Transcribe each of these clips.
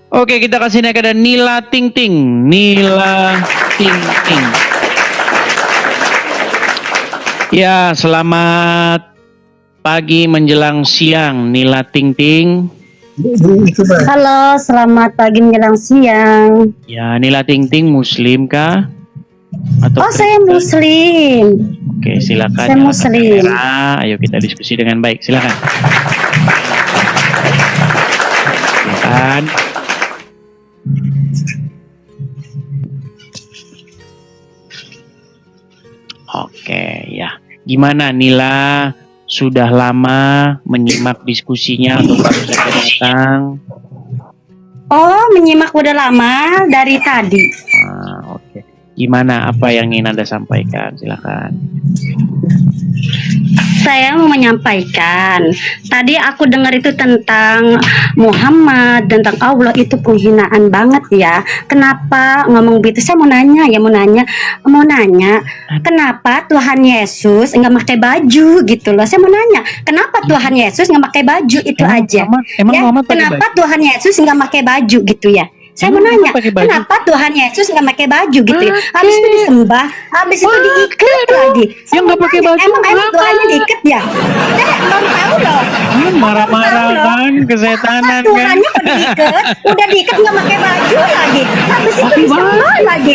Oke, kita kasih naik ada Nila Ting Ting. Nila Ting Ting. Ya, selamat pagi menjelang siang, Nila Ting Ting. Halo, selamat pagi menjelang siang. Ya, Nila Ting Ting Muslim kah? Atau Saya Kristen? Muslim. Oke, silakan. Saya Muslim. Ayo kita diskusi dengan baik. Silakan. Silakan. Oke, ya. Gimana Nila? Sudah lama menyimak diskusinya atau baru saja datang? Menyimak udah lama dari tadi. Oke. Gimana? Apa yang ingin Anda sampaikan? Silakan. Saya mau menyampaikan. Tadi aku dengar itu tentang Muhammad, tentang Allah, itu penghinaan banget ya. Kenapa ngomong begitu? Saya mau nanya, kenapa Tuhan Yesus nggak pakai baju gitu loh? Saya mau nanya, kenapa Tuhan Yesus nggak pakai baju itu aja? Muhammad kenapa Tuhan Yesus nggak pakai baju gitu ya? Saya mau nanya, kenapa Tuhan Yesus nggak pakai baju gitu ya? Habis itu disembah, habis itu diikat lagi. Yang nggak pakai baju emang Tuhannya diikat ya? Saya belum tahu loh. Marah-marah kan, kesetanan kan? Tuhannya udah diikat nggak pakai baju lagi. Habis itu disembah lagi.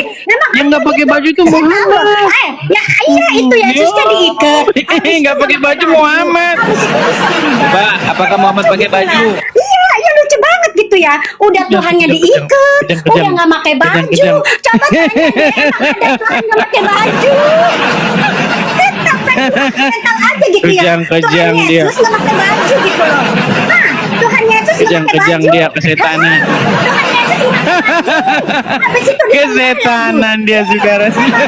Yang nggak pakai baju itu Muhammad. Iya itu Yesusnya diikat. Nggak pakai baju Muhammad. Mbak, apakah Muhammad pakai baju? Iya lucu banget gitu ya. Udah Tuhannya diikat, udah nggak pakai baju. Coba tanya deh, ada Tuhan nggak pakai baju? Mental aja gitu ya. Kejam Tuhan dia. Yesus nggak pakai baju gitu loh. Nah, Tuhan Yesus nggak pakai Kejam baju. dia kesetanan. Tuhan Yesus nggak pakai baju. Habis itu Kesetanan dia juga rasanya.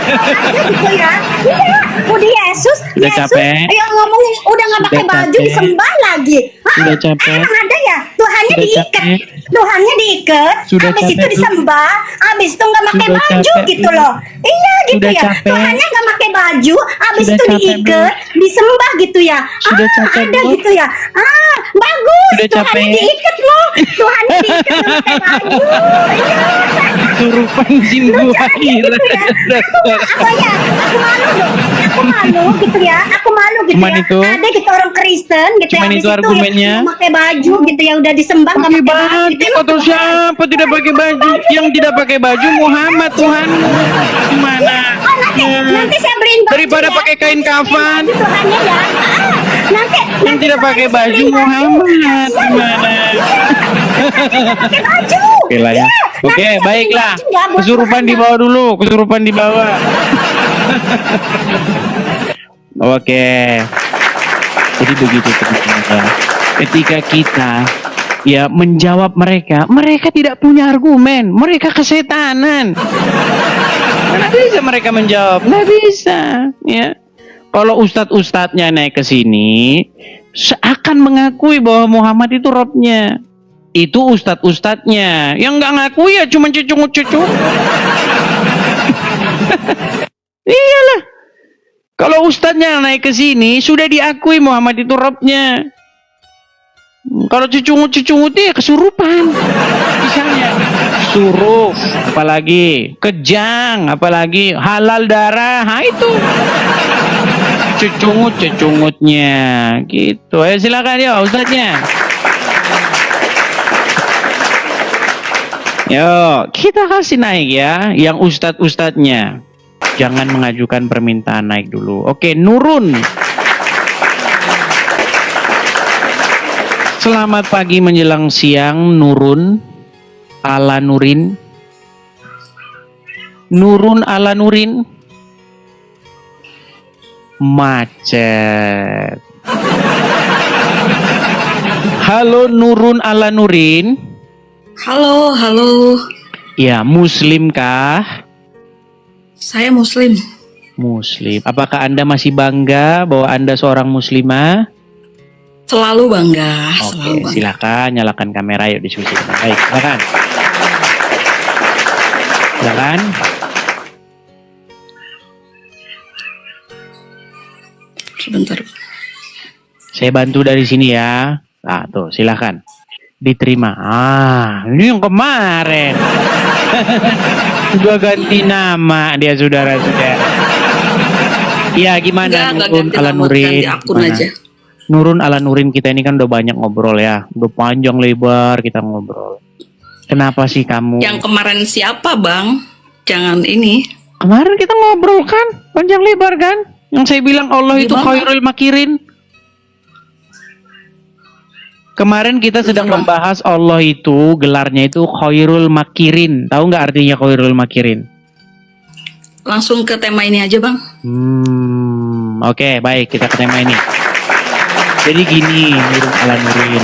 gitu ya. Iya, udah Yesus capek. yang ngomong udah nggak pakai baju capek. disembah lagi. Sudah capek. Emang ada ya? Tuhannya Sudah diikat. capek. Tuhannya diikat. Sudah Habis itu capek. disembah. Habis itu nggak pakai Sudah baju capek. gitu loh. Iya gitu Sudah ya. capek. Tuhannya nggak pakai baju. Habis Sudah itu capek, diikat, disembah gitu ya. Sudah capek, ada Bu. gitu ya. Bagus. Sudah Tuhannya capek. diikat loh. Tuhannya diikat nggak pakai baju. Iya. Kesurupan jin buaya. Gitu ya. Apa ya? Aku malu dong. Aku malu gitu ya. Aku malu gitu Cuman ya. itu? Ada gitu orang Kristen gitu Cuman habis itu argumennya? yang pakai baju gitu ya, udah disembah nggak Pakai pakai baju. baju atau siapa tidak pakai baju? Yang tidak pakai baju Muhammad Tuhan. Gimana? Nanti saya beliin baju Daripada ya. pakai kain kafan. Tuhannya ya. Nanti Yang tidak pakai baju Muhammad. Gimana? pakai baju. Oke lah ya. Oke, baiklah. Kesurupan di bawah dulu, kesurupan di bawah. Oke. Jadi begitu teman-teman. Ketika kita ya menjawab mereka, mereka tidak punya argumen, mereka kesetanan. Mana bisa mereka menjawab? Nggak bisa, ya. Kalau ustadz-ustadznya naik ke sini, seakan mengakui bahwa Muhammad itu robnya. Itu ustadz-ustadznya. Yang nggak ngaku ya cuma cucung-cucung. Iyalah. Kalau ustadznya naik ke sini, sudah diakui Muhammad itu robnya. Kalau cucung-cucung itu ya kesurupan. Misalnya suruh, apalagi kejang, apalagi halal darah, itu cucungutnya gitu. Ayo silakan ya ustadznya. Yo, kita kasih naik ya, yang ustadz-ustadznya. Jangan mengajukan permintaan naik dulu. Oke, Nurun. Selamat pagi menjelang siang, Nurun ala Nurin. Nurun ala Nurin. Macet. Halo Nurun ala Nurin. Halo. Ya, Muslim kah? Saya Muslim. Muslim. Apakah Anda masih bangga bahwa Anda seorang muslimah? Selalu bangga. Oke, silakan nyalakan kamera, yuk diskusi. Baik, silakan. Silakan. Sebentar. Saya bantu dari sini ya. Tuh, silakan. Diterima. Ini yang kemarin. Sudah ganti nama dia, saudara-saudara. Ya, gimana Enggak Nurun ganti ala nama, Nurin? ganti akun Gimana? aja. Nurun ala Nurin kita ini kan udah banyak ngobrol ya. Udah panjang lebar kita ngobrol. Kenapa sih kamu? Yang kemarin siapa, Bang? Jangan ini. Kemarin kita ngobrol kan, panjang lebar kan? Yang saya bilang Allah itu Gimana? khairul makirin. Kemarin kita sedang Terserah. membahas Allah itu gelarnya itu khairul makirin. Tahu nggak artinya khairul makirin? Langsung ke tema ini aja, Bang. Oke, baik, kita ke tema ini. Jadi gini, Nurun ala Nurin.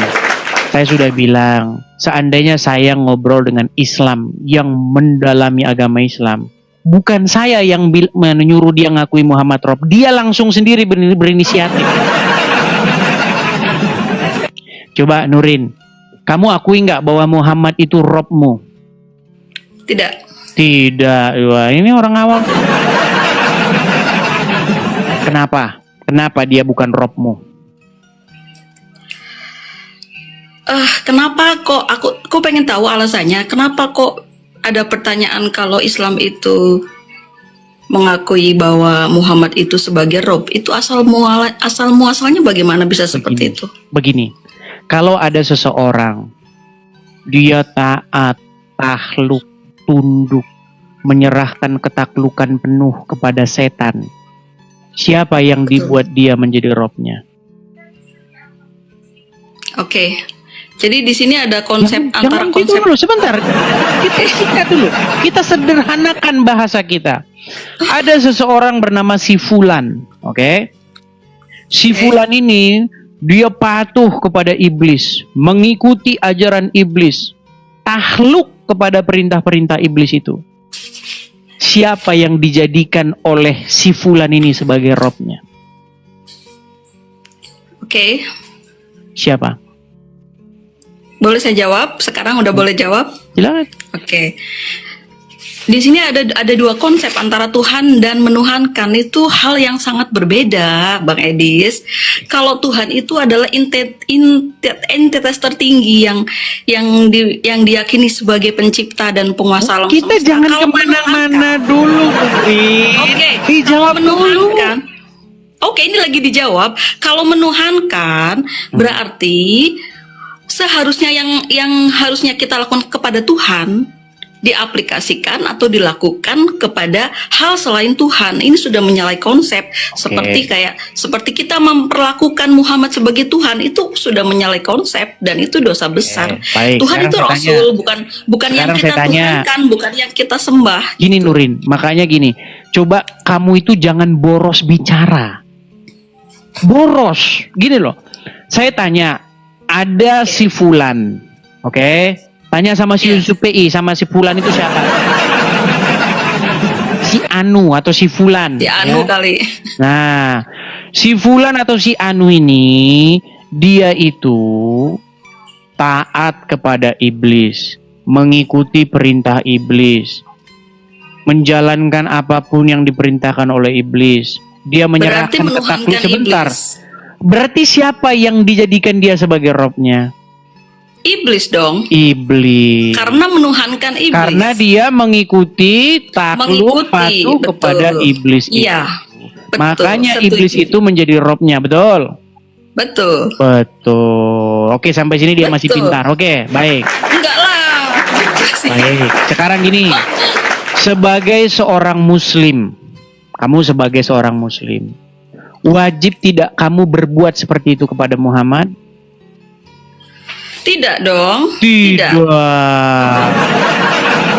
Saya sudah bilang, seandainya saya ngobrol dengan Islam yang mendalami agama Islam, bukan saya yang menyuruh dia ngakui Muhammad Rob, dia langsung sendiri berinisiatif. Coba Nurin, kamu akui nggak bahwa Muhammad itu Robmu? Tidak. Tidak, wah ini orang awam. Kenapa? Kenapa dia bukan Robmu? Kenapa kok aku pengen tahu alasannya. Kenapa kok ada pertanyaan kalau Islam itu mengakui bahwa Muhammad itu sebagai Rob? Itu asal muasalnya bagaimana bisa seperti itu? Begini, kalau ada seseorang dia taat, takluk, tunduk, menyerahkan ketaklukan penuh kepada setan, siapa yang dibuat dia menjadi Robnya? Oke. Jadi di sini ada konsep antara Jangan gitu konsep. dulu, sebentar. Kita dulu. Kita sederhanakan bahasa kita. Ada seseorang bernama si Fulan, oke? Si Fulan ini dia patuh kepada iblis, mengikuti ajaran iblis, takluk kepada perintah-perintah iblis itu. Siapa yang dijadikan oleh si Fulan ini sebagai Robnya? Oke. Siapa? Boleh saya jawab? Sekarang udah boleh jawab? Silakan. Oke. Di sini ada dua konsep antara Tuhan dan menuhankan, itu hal yang sangat berbeda, Bang Edis. Kalau Tuhan itu adalah entitas tertinggi yang diyakini sebagai pencipta dan penguasa alam Kita semesta. jangan Kalau kemana-mana dulu, Putri. Oke, Dijawab kalau dulu. menuhankan. Oke, ini lagi dijawab. Kalau menuhankan berarti seharusnya yang harusnya kita lakukan kepada Tuhan diaplikasikan atau dilakukan kepada hal selain Tuhan. Ini sudah menyalahi konsep. Seperti kita memperlakukan Muhammad sebagai Tuhan, itu sudah menyalahi konsep dan itu dosa besar. Baik, Tuhan sekarang itu saya Rasul, bukan yang Sekarang kita saya tanya. tuhankan, bukan yang kita sembah. Gini Nurin, makanya gini, coba kamu itu jangan boros bicara. Boros, gini loh. Saya tanya, ada si Fulan, oke? Tanya sama si Yusuf PI, sama si Fulan itu siapa? Si Anu atau si Fulan? Si Anu kali. Nah, si Fulan atau si Anu ini, dia itu taat kepada iblis, mengikuti perintah iblis, menjalankan apapun yang diperintahkan oleh iblis. Dia Berarti menyerahkan ketakluk menuhankan sebentar. iblis. Berarti siapa yang dijadikan dia sebagai Robnya? Iblis dong. Iblis. Karena menuhankan iblis. Karena dia mengikuti takluk Mengikuti, patuh betul. kepada iblis itu. Iya. Betul, Makanya setuju. iblis itu menjadi Robnya, betul? Betul. Betul. Oke, sampai sini dia masih Betul. pintar. Oke, baik. Enggak lah. Baik. Sekarang gini. Sebagai seorang muslim, kamu sebagai seorang muslim, wajib tidak kamu berbuat seperti itu kepada Muhammad? Tidak dong. Tidak.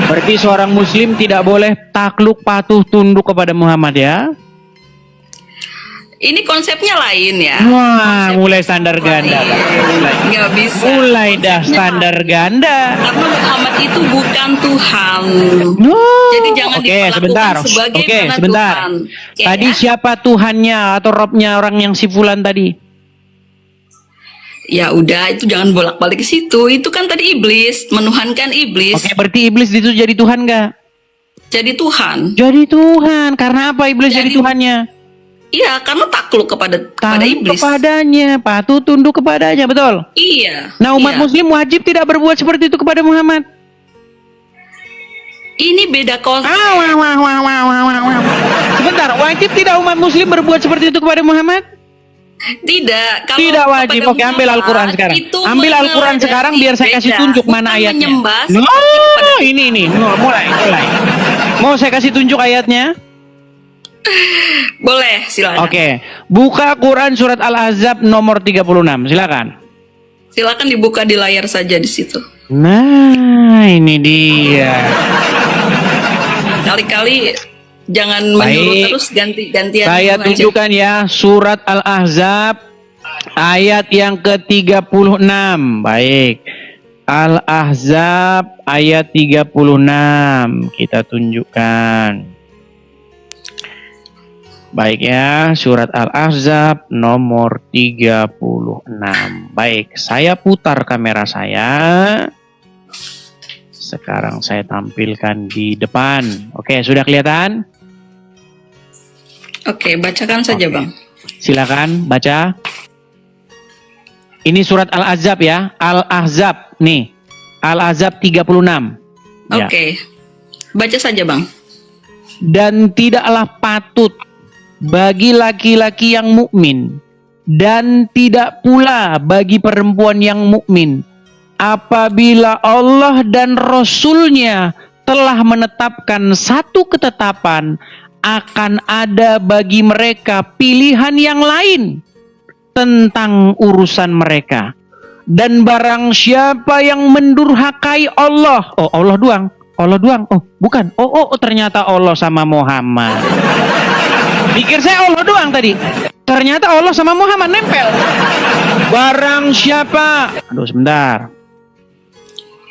Berarti seorang muslim tidak boleh takluk patuh tunduk kepada Muhammad ya? Ini konsepnya lain ya. Wah, mulai standar ganda. Nggak bisa. Mulai dah standar ganda. Karena Muhammad itu bukan Tuhan. No. Jadi jangan diperlakukan sebentar. sebagai Oke, mana sebentar. Tuhan. Oke, Tadi ya? siapa Tuhannya atau Robnya orang yang si Fulan tadi? Ya udah, itu jangan bolak-balik ke situ. Itu kan tadi iblis, menuhankan iblis. Oke, berarti iblis itu jadi Tuhan nggak? Jadi Tuhan. Jadi Tuhan. Karena apa iblis jadi Jadi- Tuhannya? Iya, karena takluk kepada Takluk iblis. kepadanya, patuh tunduk kepadanya, betul? Iya. Nah, umat iya. muslim wajib tidak berbuat seperti itu kepada Muhammad. Ini beda konsep. Sebentar, wajib tidak umat muslim berbuat seperti itu kepada Muhammad? Tidak. Kalau Tidak wajib. kepada Oke, ambil Muhammad, Al-Quran sekarang. itu Ambil Al-Quran meneladani sekarang biar saya kasih beda. tunjuk mana Bukan ayatnya. menyembah No, seperti kepada ini. Mulai. Mau saya kasih tunjuk ayatnya? Boleh, silakan. Oke. Buka Quran surat Al-Ahzab nomor 36. Silakan. Silakan dibuka di layar saja di situ. Nah, ini dia. Kali-kali jangan menyuruh terus ganti-gantian. Saya aja. tunjukkan ya surat Al-Ahzab ayat yang ke-36. Baik. Al-Ahzab ayat 36 kita tunjukkan. Baik ya, surat Al-Ahzab nomor 36. Baik, saya putar kamera saya. Sekarang saya tampilkan di depan. Oke, sudah kelihatan? Oke, bacakan saja, Oke. Bang. Silakan baca. Ini surat Al-Ahzab ya. Al-Ahzab nih. Al-Ahzab 36. Ya. Oke. Baca saja, Bang. Dan tidaklah patut bagi laki-laki yang mukmin dan tidak pula bagi perempuan yang mukmin apabila Allah dan Rasul-Nya telah menetapkan satu ketetapan akan ada bagi mereka pilihan yang lain tentang urusan mereka. Dan barang siapa yang mendurhakai Allah, oh Allah doang, oh bukan, oh ternyata Allah sama Muhammad. Pikir saya Allah doang tadi, ternyata Allah sama Muhammad nempel. Barang siapa, aduh sebentar,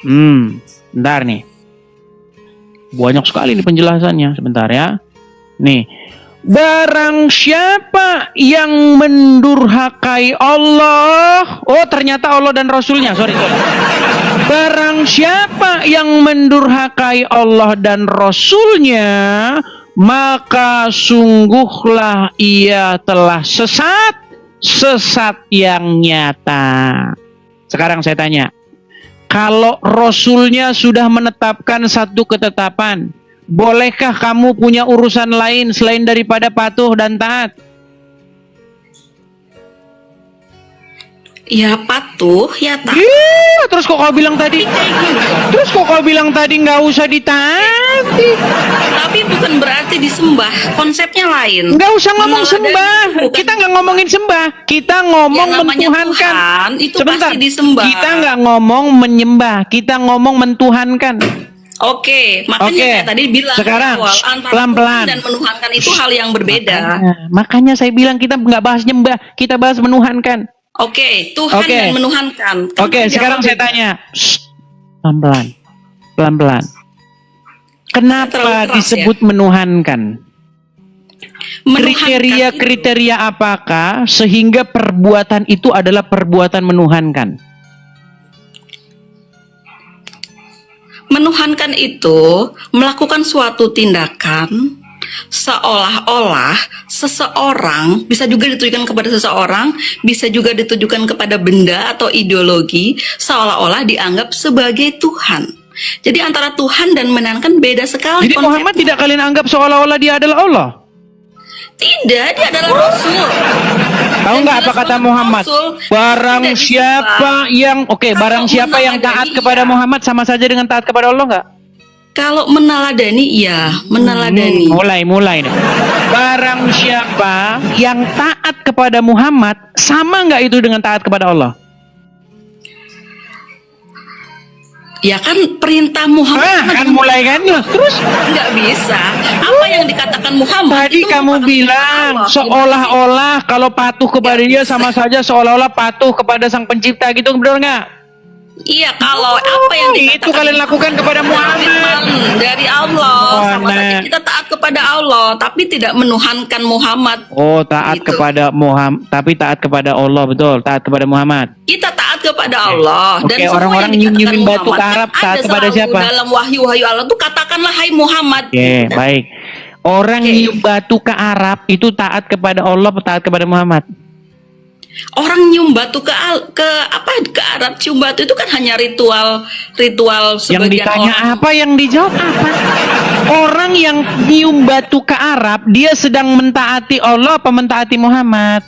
bentar nih, banyak sekali nih penjelasannya, sebentar ya. Nih, barang siapa yang mendurhakai Allah, oh ternyata Allah dan Rasulnya, sorry. Barang siapa yang mendurhakai Allah dan Rasulnya, maka sungguhlah ia telah sesat yang nyata. Sekarang saya tanya, kalau Rasulnya sudah menetapkan satu ketetapan, bolehkah kamu punya urusan lain selain daripada patuh dan taat? Ya patuh, ya taat. Terus kok kau bilang tadi? Terus kok kau bilang tadi nggak usah ditaati? Tapi bukan berarti disembah. Konsepnya lain. Nggak usah ngomong Meneladani sembah. bukan- Kita nggak ngomongin sembah. Kita ngomong Yang namanya mentuhankan. Tuhan, itu Sebentar. pasti disembah. Kita nggak ngomong menyembah. Kita ngomong mentuhankan. Oke, makanya Oke. saya tadi bilang Sekarang, di awal, antara pelan-pelan. Tuhan dan menuhankan itu hal yang berbeda. Makanya saya bilang kita nggak bahas nyembah. Kita bahas menuhankan. Oke, Tuhan Oke. dan menuhankan. Kan Oke, jawab sekarang saya beda. tanya. Pelan-pelan. Pelan-pelan. Kenapa Terlalu keras, disebut menuhankan? Menuhankan Kriteria apakah sehingga perbuatan itu adalah perbuatan menuhankan? Menuhankan itu melakukan suatu tindakan seolah-olah seseorang, bisa juga ditujukan kepada seseorang, bisa juga ditujukan kepada benda atau ideologi, seolah-olah dianggap sebagai Tuhan. Jadi antara Tuhan dan menuhankan beda sekali Jadi konsepnya. Muhammad tidak kalian anggap seolah-olah dia adalah Allah? Tidak, dia adalah Rasul. Tahu Dan nggak jelas apa kata banget Muhammad? Rasul Barang tidak siapa yang barang siapa yang taat meneladani, kepada iya. Muhammad sama saja dengan taat kepada Allah nggak? Kalau meneladani, iya, meneladani. Mulai nih. Barang siapa yang taat kepada Muhammad sama nggak itu dengan taat kepada Allah? Ya kan perintah Muhammad Kan mulai kan? Terus nggak bisa. Apa yang dikatakan Muhammad tadi itu kamu merupakan bilang perintah Allah. seolah-olah kalau patuh kepada dia Nggak sama saja seolah-olah patuh kepada Sang Pencipta gitu, benar nggak? Iya, kalau apa yang dikatakan Itu kalian lakukan kepada Muhammad. firman dari Allah, sama nah. saja kita taat kepada Allah, tapi tidak menuhankan Muhammad. Oh, taat Gitu. kepada Muhammad, tapi taat kepada Allah, betul. Taat kepada Muhammad. Kita taat kepada Allah dan Oke, semua orang-orang yang dikatakan nyium-nyiumin batu Muhammad Arab, kan taat ada kepada selalu siapa? dalam wahyu-wahyu Allah tuh katakanlah hai Muhammad. Oke, baik. Orang Oke. nyium batu ke Arab itu taat kepada Allah atau taat kepada Muhammad? Orang nyium batu ke Arab, cium batu itu kan hanya ritual Yang sebagian ditanya orang. apa, yang dijawab apa? Orang yang nyium batu ke Arab, dia sedang mentaati Allah apa mentaati Muhammad?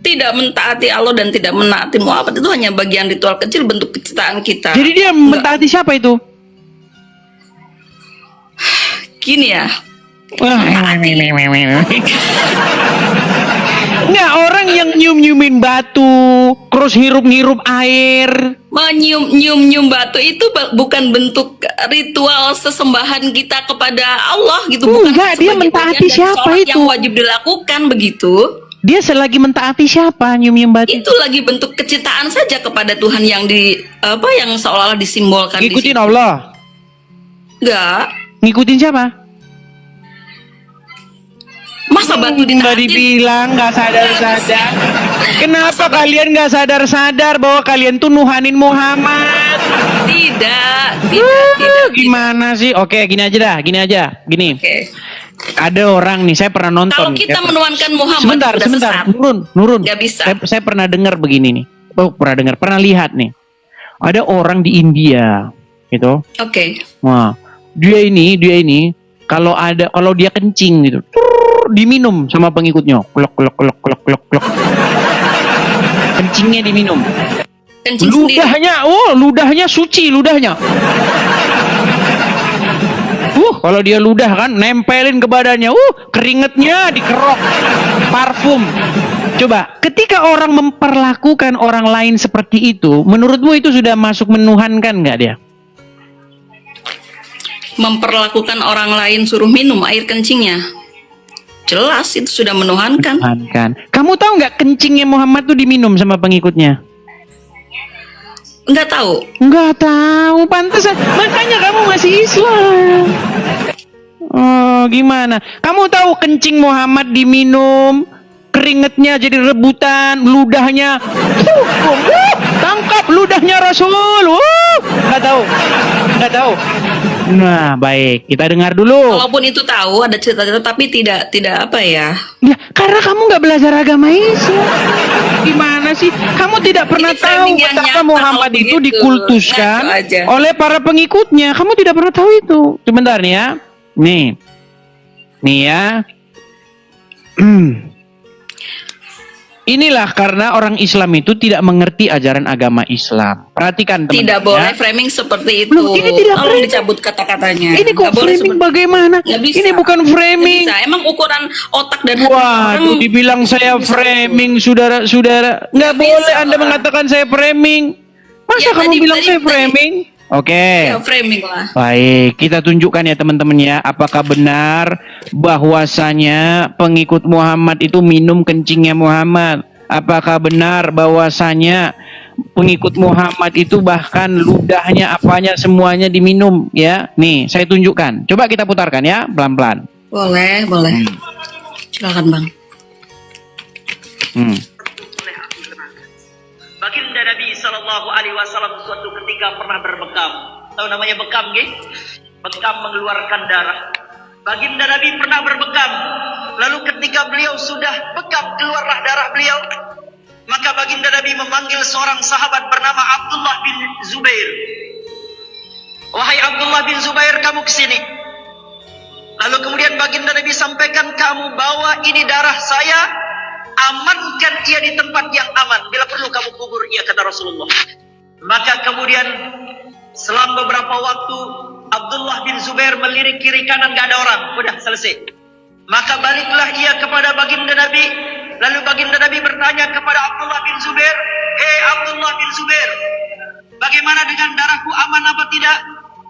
Tidak mentaati Allah dan tidak menaati Muhammad, itu hanya bagian ritual kecil bentuk kecintaan kita. Jadi dia mentaati siapa itu? Gini ya, Nggak, orang yang nyium-nyiumin batu, terus hirup-hirup air. menyium batu itu bukan bentuk ritual sesembahan kita kepada Allah gitu, bukan Enggak, dia sebagai mentaati bagian dari siapa sholat itu? yang wajib dilakukan begitu. Dia selagi mentaati siapa nyium-nyium batu? Itu lagi bentuk kecintaan saja kepada Tuhan yang yang seolah-olah disimbolkan di Ngikutin situ. Allah. Enggak, Ngikutin siapa? masa batu Nggak ditaatin? dibilang, nggak sadar-sadar. Kenapa kalian nggak sadar-sadar bahwa kalian tuh nuhanin Muhammad? Tidak. Gimana sih? Oke, gini aja. Gini. Oke. Ada orang nih, saya pernah nonton. Kalau nih, kita saya menuankan Muhammad sebentar, udah sesat. nurun. Nggak bisa. Saya pernah dengar begini nih. Pernah lihat nih. Ada orang di India, gitu. Oke. Wah, dia ini kalau dia kencing gitu, diminum sama pengikutnya. Klok. Kencingnya diminum. Kencing sendiri. Ludahnya suci, ludahnya. Kalau dia ludah kan nempelin ke badannya. Keringetnya dikerok. Parfum. Coba, ketika orang memperlakukan orang lain seperti itu, menurutmu itu sudah masuk menuhankan nggak dia? Memperlakukan orang lain suruh minum air kencingnya, jelas itu sudah menuhankan. Menuhankan. Kamu tahu nggak kencingnya Muhammad tuh diminum sama pengikutnya? Nggak tahu. Nggak tahu, pantesan. Makanya kamu masih Islam. Oh, gimana? Kamu tahu kencing Muhammad diminum, keringetnya jadi rebutan, ludahnya. Tangkap ludahnya Rasul. Nggak tahu. Nah, baik. Kita dengar dulu. Walaupun itu tahu ada cerita-cerita, tapi tidak apa ya? Ya, karena kamu nggak belajar agama Islam. Gimana sih? Kamu tidak pernah Ini tahu framing yang betapa nyata Muhammad kalau itu begitu. dikultuskan Ngaco aja. oleh para pengikutnya. Kamu tidak pernah tahu itu. Sebentar nih ya. Nih ya. Inilah karena orang Islam itu tidak mengerti ajaran agama Islam. Perhatikan teman-teman. Tidak ya. boleh framing seperti itu. Loh, ini tidak Tolong framing. dicabut kata-katanya. Ini kok Nggak boleh framing seperti- bagaimana? Nggak bisa. Ini bukan Nggak framing. bisa. Emang ukuran otak dan hati Waduh, orang dibilang saya bisa framing, saudara-saudara. Nggak boleh bisa, Anda Pak. mengatakan saya framing. Masa Ya, kamu bilang saya tadi- framing? Oke. Ya, framing lah. Baik, kita tunjukkan ya teman-teman ya, apakah benar bahwasanya pengikut Muhammad itu minum kencingnya Muhammad? Apakah benar bahwasanya pengikut Muhammad itu bahkan ludahnya apanya semuanya diminum ya? Nih, saya tunjukkan. Coba kita putarkan ya, pelan-pelan. Boleh. Silakan, Bang. Baginda Nabi Sallallahu Alaihi Wasallam suatu ketika pernah berbekam. Tahu namanya bekam, geng? Bekam mengeluarkan darah. Baginda Nabi pernah berbekam. Lalu ketika beliau sudah bekam, keluarlah darah beliau. Maka baginda Nabi memanggil seorang sahabat bernama Abdullah bin Zubair. Wahai Abdullah bin Zubair, kamu kesini. Lalu kemudian baginda Nabi sampaikan, kamu bawa ini darah saya, amankan ia di tempat yang aman. Bila perlu kamu kubur ia, kata Rasulullah. Maka kemudian selang beberapa waktu Abdullah bin Zubair melirik kiri kanan, gak ada orang. Udah selesai. Maka baliklah ia kepada baginda Nabi. Lalu baginda Nabi bertanya kepada Abdullah bin Zubair, hei Abdullah bin Zubair, bagaimana dengan darahku, aman apa tidak?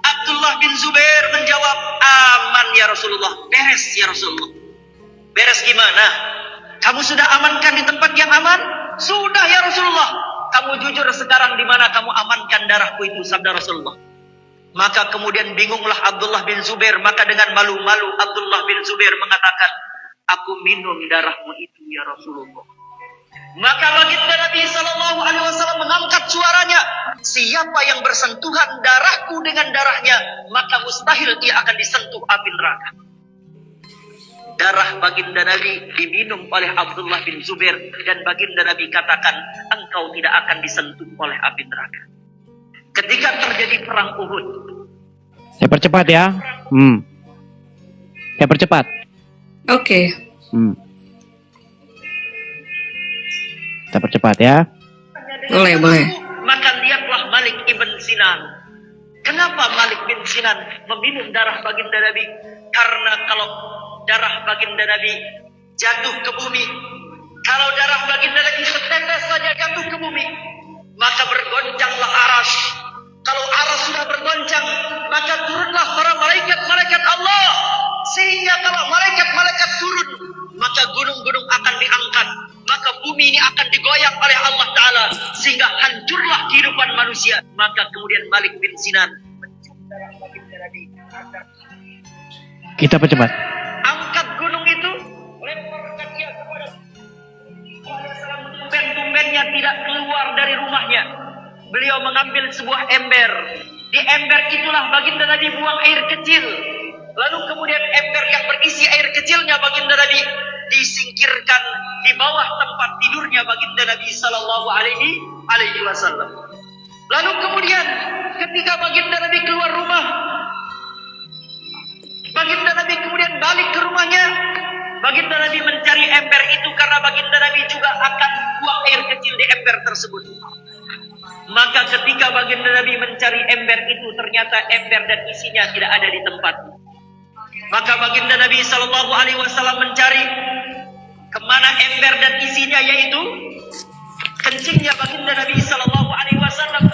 Abdullah bin Zubair menjawab, aman ya Rasulullah. Beres ya Rasulullah. Beres gimana? Kamu sudah amankan di tempat yang aman? Sudah ya Rasulullah. Kamu jujur sekarang di mana kamu amankan darahku itu, sabda Rasulullah. Maka kemudian bingunglah Abdullah bin Zubair. Maka dengan malu-malu Abdullah bin Zubair mengatakan, aku minum darahmu itu ya Rasulullah. Maka baginda Nabi Sallallahu Alaihi Wasallam mengangkat suaranya, siapa yang bersentuhan darahku dengan darahnya, maka mustahil ia akan disentuh api neraka. darah baginda Nabi diminum oleh Abdullah bin Zubair, dan baginda Nabi katakan, engkau tidak akan disentuh oleh api neraka. Ketika terjadi perang Uhud, Saya percepat ya. Saya percepat. Oke. Saya percepat ya. Boleh, boleh. maka lihatlah Malik ibn Sinan. Kenapa Malik bin Sinan meminum darah baginda Nabi? Karena kalau darah baginda Nabi jatuh ke bumi, kalau darah baginda Nabi setetes saja jatuh ke bumi, maka bergoncanglah aras. Kalau aras sudah bergoncang, maka turunlah para malaikat-malaikat Allah. Sehingga kalau malaikat-malaikat turun, maka gunung-gunung akan diangkat, maka bumi ini akan digoyang oleh Allah Ta'ala, sehingga hancurlah kehidupan manusia. Maka kemudian Malik bin Sinan mencium darah baginda Nabi. Kita percepat. Angkat gunung itu, lemparkan dia kepada tumben-tumbennya tidak keluar dari rumahnya. Beliau mengambil sebuah ember. Di ember itulah baginda Nabi buang air kecil. Lalu kemudian ember yang berisi air kecilnya baginda Nabi disingkirkan di bawah tempat tidurnya baginda Nabi Sallallahu Alaihi Wasallam. Lalu kemudian ketika baginda Nabi keluar rumah, baginda Nabi kemudian balik ke rumahnya. Baginda Nabi mencari ember itu karena baginda Nabi juga akan buang air kecil di ember tersebut. Maka ketika baginda Nabi mencari ember itu, ternyata ember dan isinya tidak ada di tempat. Maka baginda Nabi Sallallahu Alaihi Wasallam mencari kemana ember dan isinya, yaitu kencingnya baginda Nabi Sallallahu Alaihi Wasallam.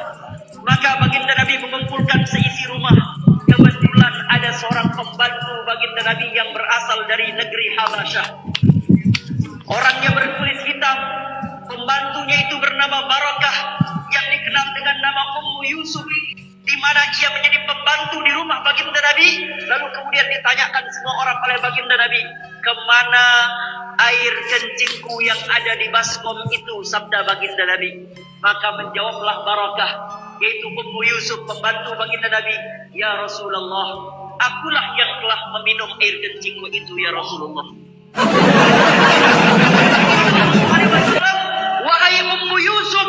Maka baginda Nabi mengumpulkan seisi rumah. Kebetulan ada seorang pembantu baginda Nabi yang berasal dari negeri Habasyah. Orangnya berkulit hitam. Pembantunya itu bernama Barakah, yang dikenal dengan nama Ummu Yusuf, di mana ia menjadi pembantu di rumah baginda Nabi. Lalu kemudian ditanyakan semua orang oleh baginda Nabi, kemana air kencingku yang ada di baskom itu, sabda baginda Nabi. Maka menjawablah Barakah, yaitu Ummu Yusuf, pembantu baginda Nabi, ya Rasulullah, akulah yang telah meminum air kencingku itu, ya Rasulullah. Wahai Ummu Yusuf,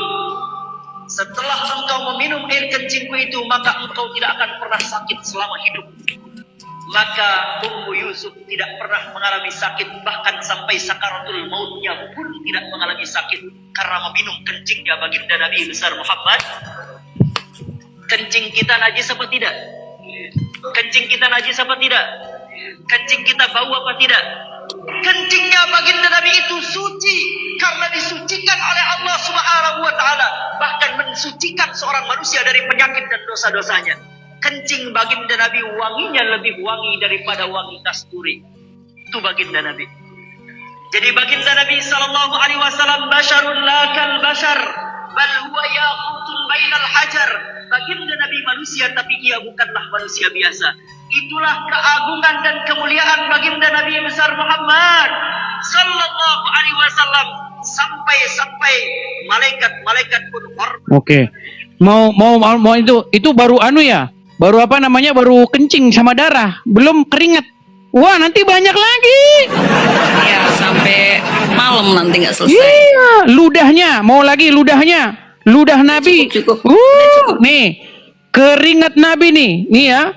setelah engkau meminum air kencingku itu, maka engkau tidak akan pernah sakit selama hidup. Maka Ummu Yusuf tidak pernah mengalami sakit, bahkan sampai sakaratul mautnya pun tidak mengalami sakit karena meminum kencingnya baginda Nabi besar Muhammad. Kencing kita najis apa tidak? Kencing kita najis apa tidak? Kencing kita bau apa tidak? Kencingnya baginda Nabi itu suci karena disucikan oleh Allah Subhanahu wa Ta'ala, bahkan mensucikan seorang manusia dari penyakit dan dosa-dosanya. Kencing baginda Nabi wanginya lebih wangi daripada wangi kasturi. Itu baginda Nabi. Jadi baginda Nabi Sallallahu Alaihi Wasallam basyarun la kal basyar, bal huwa yaqutun bainal hajar. Baginda Nabi manusia, tapi ia bukanlah manusia biasa. Itulah keagungan dan kemuliaan baginda Nabi besar Muhammad Sallallahu Alaihi Wasallam, sampai malaikat-malaikat pun hormat. Oke. Mau itu baru anu ya? Baru apa namanya? Baru kencing sama darah, belum keringat. Wah, nanti banyak lagi. Ya, sampai malam nanti nggak selesai. Iya, ludahnya, mau lagi ludahnya. Ludah Nabi. Cukup. Nih, keringat Nabi nih ya.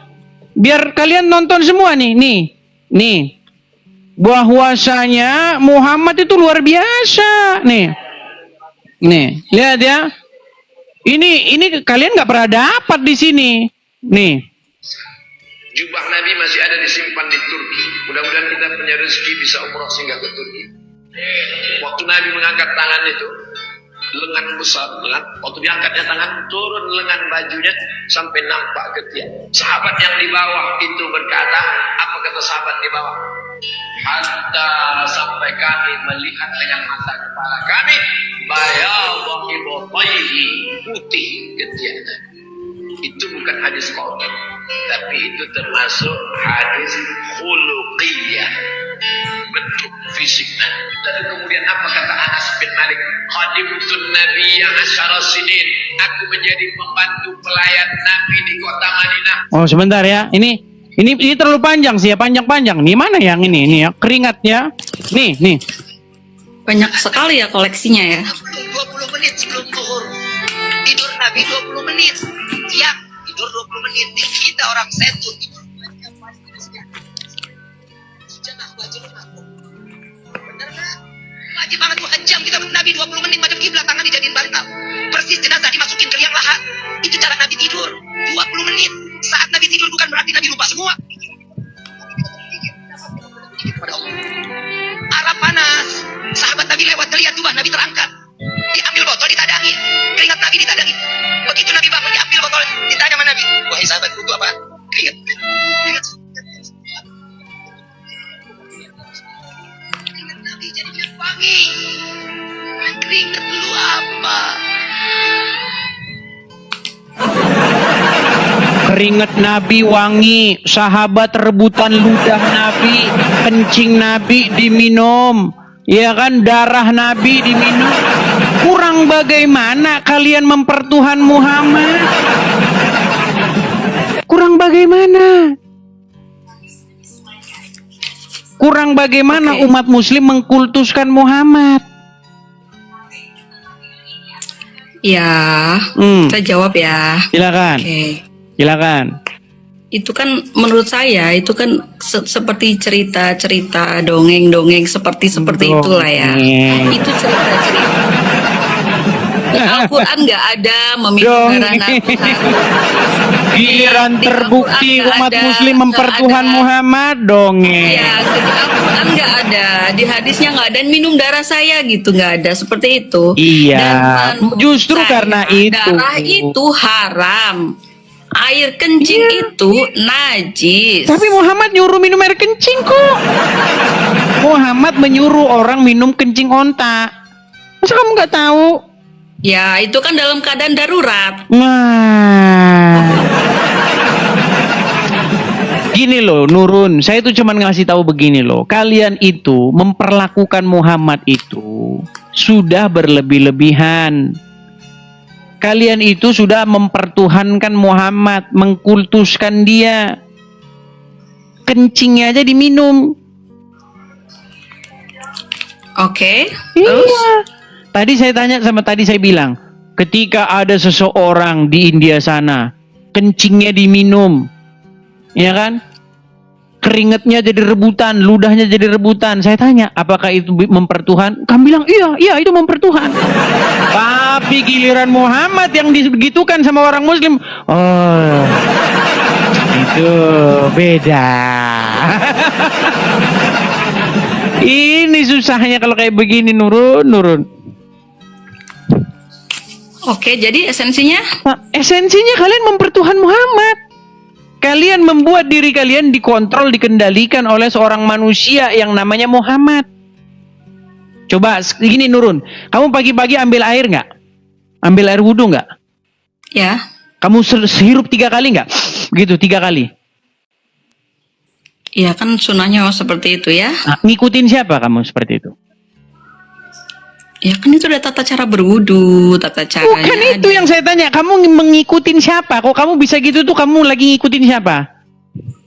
Biar kalian nonton semua nih. Bahwasanya Muhammad itu luar biasa. Nih, lihat ya. Ini kalian nggak pernah dapat di sini. Nih. Jubah Nabi masih ada disimpan di Turki. Mudah-mudahan kita punya rezeki bisa umroh singgah ke Turki. Waktu Nabi mengangkat tangan itu, lengan besar, waktu diangkatnya tangan, turun lengan bajunya sampai nampak ketiak. Sahabat yang di bawah itu berkata, apa kata sahabat di bawah? Hatta sampai kami melihat dengan mata kepala kami, bayadhi botaihi, putih ketiaknya. Itu bukan hadis qaul, tapi itu termasuk hadis khuluqiyah, bentuk fisiknya. Dan kemudian apa kata Anas bin Malik? Khadimtun Nabiyya asyara sinin. Aku menjadi pembantu pelayan Nabi di kota Madinah. Oh, sebentar ya. Ini Ini terlalu panjang sih ya, panjang-panjang. Nih mana yang ini ya, keringatnya. Nih. Banyak sekali ya koleksinya ya. 20 menit sebelum zuhur. Tidur Nabi 20 menit. Siang tidur 20 menit. Kita orang setu tidur. Bener nggak? Wajib banget 2 jam kita Nabi 20 menit madep kiblat, tangan dijadiin bantal. Persis jenazah dimasukin ke liang lahat. Itu cara Nabi tidur 20 menit. Saat Nabi tidur bukan berarti Nabi lupa semua. Arab panas. Sahabat Nabi lewat ngeliat jubah Nabi terangkat. Diambil botol ditadangin. Keringat Nabi ditadangin. Begitu Nabi bangun diambil botol ditanya sama Nabi. Wahai sahabat itu apa? Keringat. Keringat Nabi jadi biar wangi. Keringat lu apa? Keringat Nabi wangi, sahabat rebutan ludah Nabi, kencing Nabi diminum, ya kan, darah Nabi diminum. Kurang bagaimana kalian mempertuhan Muhammad? Kurang bagaimana? Kurang bagaimana umat muslim mengkultuskan Muhammad? Ya, saya jawab ya. Silakan. Oke. Silakan. Itu kan menurut saya itu kan seperti cerita-cerita, dongeng-dongeng seperti itulah ya. Itu cerita-cerita. Di Al-Quran nggak ada meminum darah Nabi harus. Giliran terbukti umat muslim mempertuhan Muhammad, dongeng. Ya, di Al-Quran nggak ada, di hadisnya nggak ada minum darah saya gitu, nggak ada seperti itu. Iya, Dan menurut justru saya, karena itu. darah itu haram. Air kencing itu najis. Tapi Muhammad nyuruh minum air kencing kok. Muhammad menyuruh orang minum kencing onta. Masa kamu nggak tahu? Ya, itu kan dalam keadaan darurat. Nah, gini loh, Nurun. Saya tuh cuman ngasih tahu begini loh. Kalian itu memperlakukan Muhammad itu sudah berlebih-lebihan. Kalian itu sudah mempertuhankan Muhammad, mengkultuskan dia. Kencingnya aja diminum. Oke. Terus? Iya. Tadi saya tanya tadi saya bilang, ketika ada seseorang di India sana, kencingnya diminum, ya kan? Keringatnya jadi rebutan, ludahnya jadi rebutan. Saya tanya, apakah itu mempertuhan? Kamu bilang, iya itu mempertuhan. Tapi giliran Muhammad yang digitukan sama orang Muslim, oh, itu beda. Ini susahnya kalau kayak begini, Nurun. Oke, jadi esensinya? Nah, esensinya kalian mempertuhan Muhammad. Kalian membuat diri kalian dikontrol, dikendalikan oleh seorang manusia yang namanya Muhammad. Coba gini, Nurun, kamu pagi-pagi ambil air nggak? Ambil air wudhu nggak? Ya. Kamu sehirup 3 kali nggak? Gitu, 3 kali. Iya kan sunahnya seperti itu ya. Nah, ngikutin siapa kamu seperti itu? Ya kan itu udah tata cara berwudu, tata caranya. Bukan itu yang saya tanya. Kamu ngikutin siapa? Kok kamu bisa gitu tuh? Kamu lagi ngikutin siapa?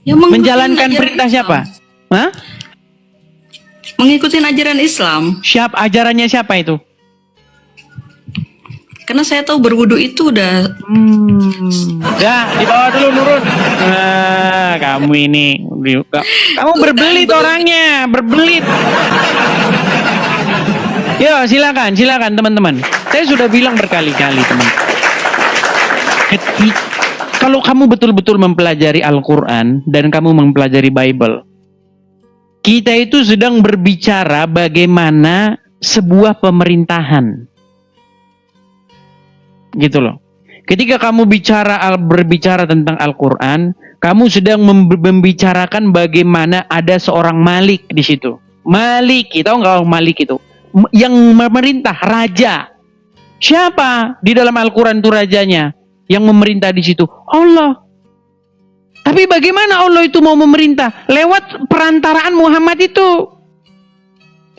Ya, menjalankan perintah Islam. siapa? Hah? Mengikuti ajaran Islam. Siapa ajarannya siapa itu? Karena saya tahu berwudu itu udah. Ya, di bawah dulu, Nurun. Nah, kamu ini, kamu berbelit orangnya, berbelit. Yo, silakan teman-teman. Saya sudah bilang berkali-kali, teman. Kalau kamu betul-betul mempelajari Al-Quran dan kamu mempelajari Bible, kita itu sedang berbicara bagaimana sebuah pemerintahan. Gitu loh. Ketika kamu berbicara tentang Al-Quran, kamu sedang membicarakan bagaimana ada seorang Malik di situ. Malik, tahu nggak Malik itu? Yang memerintah, raja. Siapa di dalam Al-Quran itu rajanya? Yang memerintah di situ? Allah. Tapi bagaimana Allah itu mau memerintah? Lewat perantaraan Muhammad itu.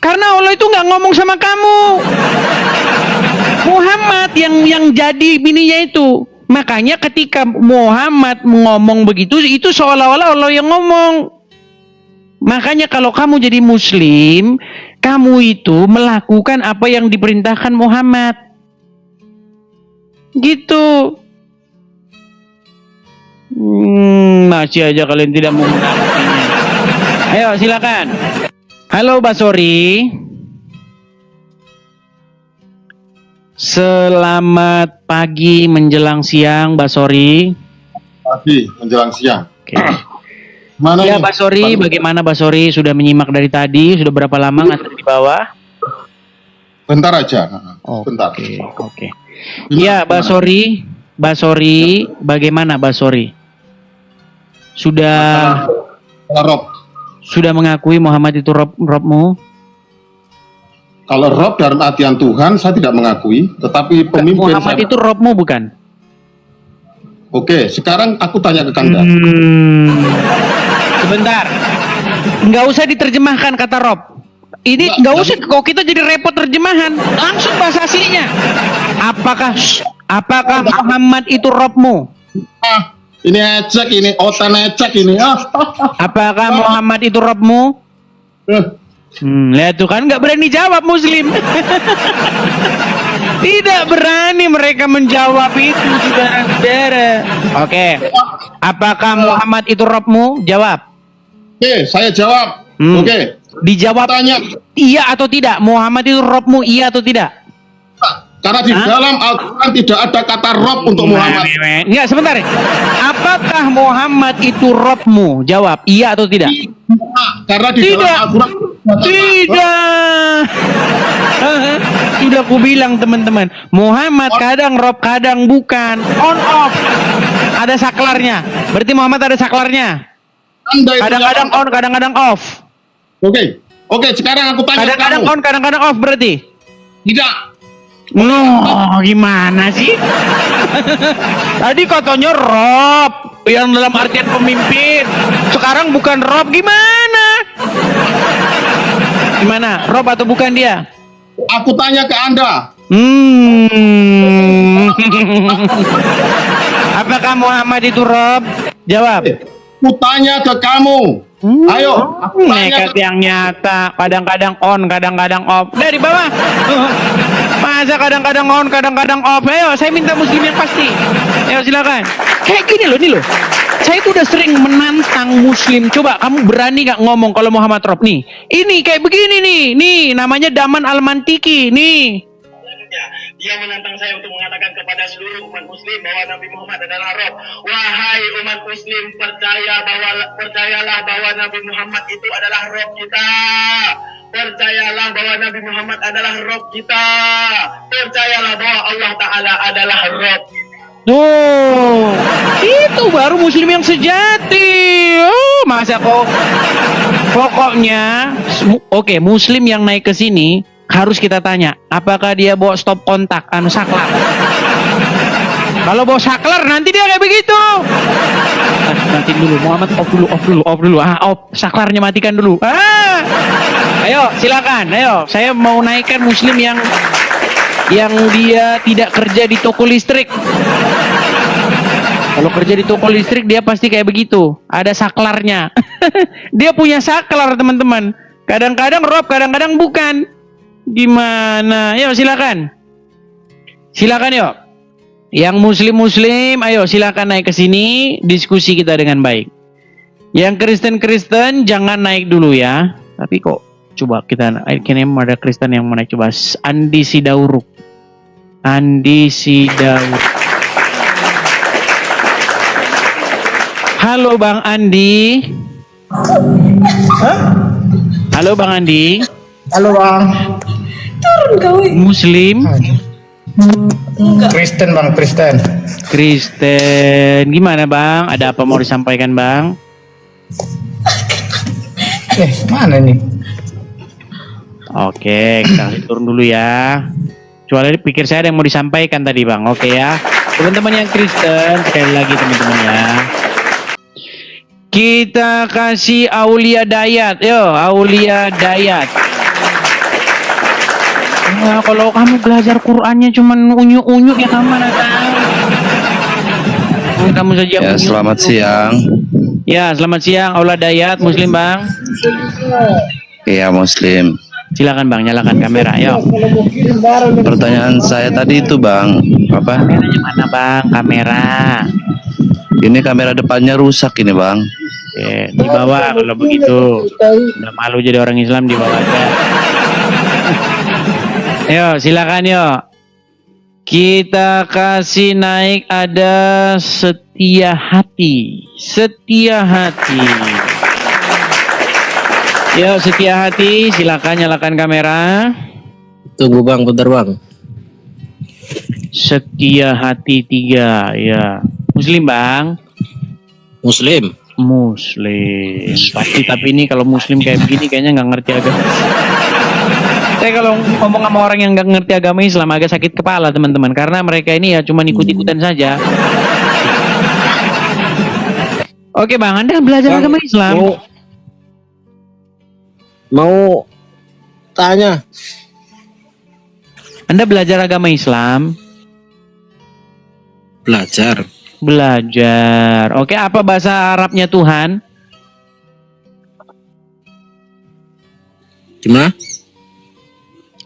Karena Allah itu nggak ngomong sama kamu. Muhammad yang jadi bininya itu. Makanya ketika Muhammad ngomong begitu, itu seolah-olah Allah yang ngomong. Makanya kalau kamu jadi muslim, kamu itu melakukan apa yang diperintahkan Muhammad. Gitu. Masih aja kalian tidak mau mengakuinya. Ayo silakan. Halo Basori. Selamat pagi menjelang siang Basori. Pagi menjelang siang. Oke. Mana Ya nih? Basori, bagaimana Basori? Sudah menyimak dari tadi? Sudah berapa lama ngantar di bawah? Bentar aja. Bentar. Oke. Ya Basori, bagaimana Basori? Sudah Rob. sudah mengakui Muhammad itu Robmu? Kalau Rob dalam artian Tuhan, saya tidak mengakui. Tetapi pemimpin Muhammad saya. itu Robmu bukan? Oke, sekarang aku tanya ke Kanda. Sebentar. Nggak usah diterjemahkan kata Rob. Ini nggak usah, kok kita jadi repot terjemahan. Langsung bahasa aslinya. Apakah Muhammad itu Robmu? Ini ecek, ini otan ecek ini. Apakah Muhammad itu Robmu? Lihat tuh kan nggak berani jawab Muslim. Tidak berani mereka menjawab itu, saudara-saudara. Oke. Apakah Muhammad itu Robmu? Jawab. Oke, saya jawab. Oke. Dijawab Tanya. iya atau tidak. Muhammad itu Robmu, iya atau tidak? Karena di dalam Al-Quran tidak ada kata Rob untuk Muhammad. Enggak, sebentar. Apakah Muhammad itu Robmu? Jawab, iya atau tidak? Karena di Tidak. dalam Al-Quran Tidak. Sudah aku bilang teman-teman, Muhammad kadang Rob, kadang bukan. On off. Ada saklarnya. Berarti Muhammad ada saklarnya. Anda itu Kadang-kadang jawab. on, kadang-kadang off. Oke. Oke, sekarang aku tanya Kadang-kadang kamu. on, kadang-kadang off berarti. Tidak. Gimana sih? Tadi katanya Rob yang dalam artian pemimpin. Sekarang bukan Rob, gimana? Gimana? Rob atau bukan dia? Aku tanya ke Anda. Apakah Muhammad itu Rob? Jawab. Aku tanya ke kamu. Ayo, aku tanya Nekat ke yang nyata. Kadang-kadang on, kadang-kadang off. Dari bawah. Masa kadang-kadang on, kadang-kadang off. Ayo, saya minta muslim yang pasti. Ayo silakan. Kayak gini loh, nih loh. Saya itu udah sering menantang muslim. Coba kamu berani gak ngomong kalau Muhammad Rob nih? Ini kayak begini nih. Nih, namanya Daman Al-Mantiki. Nih. Dia menantang saya untuk mengatakan kepada seluruh umat muslim bahwa Nabi Muhammad adalah Rob. Wahai umat muslim, percayalah bahwa Nabi Muhammad itu adalah Rob kita. Percayalah bahwa Nabi Muhammad adalah Rob kita. Percayalah bahwa Allah Ta'ala adalah Rob. Tuh, itu baru muslim yang sejati. Oh, masa kok? Pokoknya, oke, muslim yang naik ke sini harus kita tanya, apakah dia bawa stop kontak, saklar? Kalau bawa saklar, nanti dia kayak begitu. Nanti dulu, Muhammad off dulu. Off, saklarnya matikan dulu. Ayo, silakan. Ayo, saya mau naikkan muslim yang dia tidak kerja di toko listrik. Kalau kerja di toko listrik dia pasti kayak begitu. Ada saklarnya. Dia punya saklar, teman-teman. Kadang-kadang Rob, kadang-kadang bukan. Gimana? Ayo silakan. Silakan yuk. Yang muslim-muslim, ayo silakan naik ke sini, diskusi kita dengan baik. Yang Kristen-Kristen jangan naik dulu ya. Tapi kok coba kita kayaknya ada Kristen yang mau naik, coba. Andi Sidauruk. Halo Bang Andi. Halo Bang Andi. Halo bang. Muslim. Kristen bang, Kristen. Gimana Bang? Ada apa mau disampaikan Bang? Mana nih? Oke, kita turun dulu ya. Soalnya pikir saya ada yang mau disampaikan tadi Bang. Oke ya. Teman-teman yang Kristen, sekali lagi teman-teman ya. Kita kasih Aulia Dayat. Yo, Aulia Dayat. Nah, kalau kamu belajar Qur'annya cuman unyu-unyu ya kamu mana tahu. kamu saja. Ya, selamat siang. Ya, selamat siang. Aula Dayat Muslim, Bang. Iya, Muslim. Silakan Bang, nyalakan kamera. Yuk. Pertanyaan saya tadi itu, Bang, apa? Kameranya mana, Bang? Kamera. Ini kamera depannya rusak ini, Bang. Oke, dibawa kalau begitu. Udah malu jadi orang Islam, dibawa aja. Yuk, silakan yuk. Kita kasih naik ada setia hati. Setia hati. Yuk, setia hati, silakan nyalakan kamera. Tunggu Bang, bentar Bang. Setia hati 3, ya. Muslim, Bang. Muslim. Muslim. Pasti, tapi ini kalau Muslim kayak begini kayaknya nggak ngerti agama. Saya kalau ngomong sama orang yang nggak ngerti agama Islam agak sakit kepala, teman-teman, karena mereka ini ya cuma ikut-ikutan saja. Oke Bang, Anda belajar agama Islam. Mau tanya. Anda belajar agama Islam? Belajar. Belajar. Oke, apa bahasa Arabnya Tuhan? Gimana?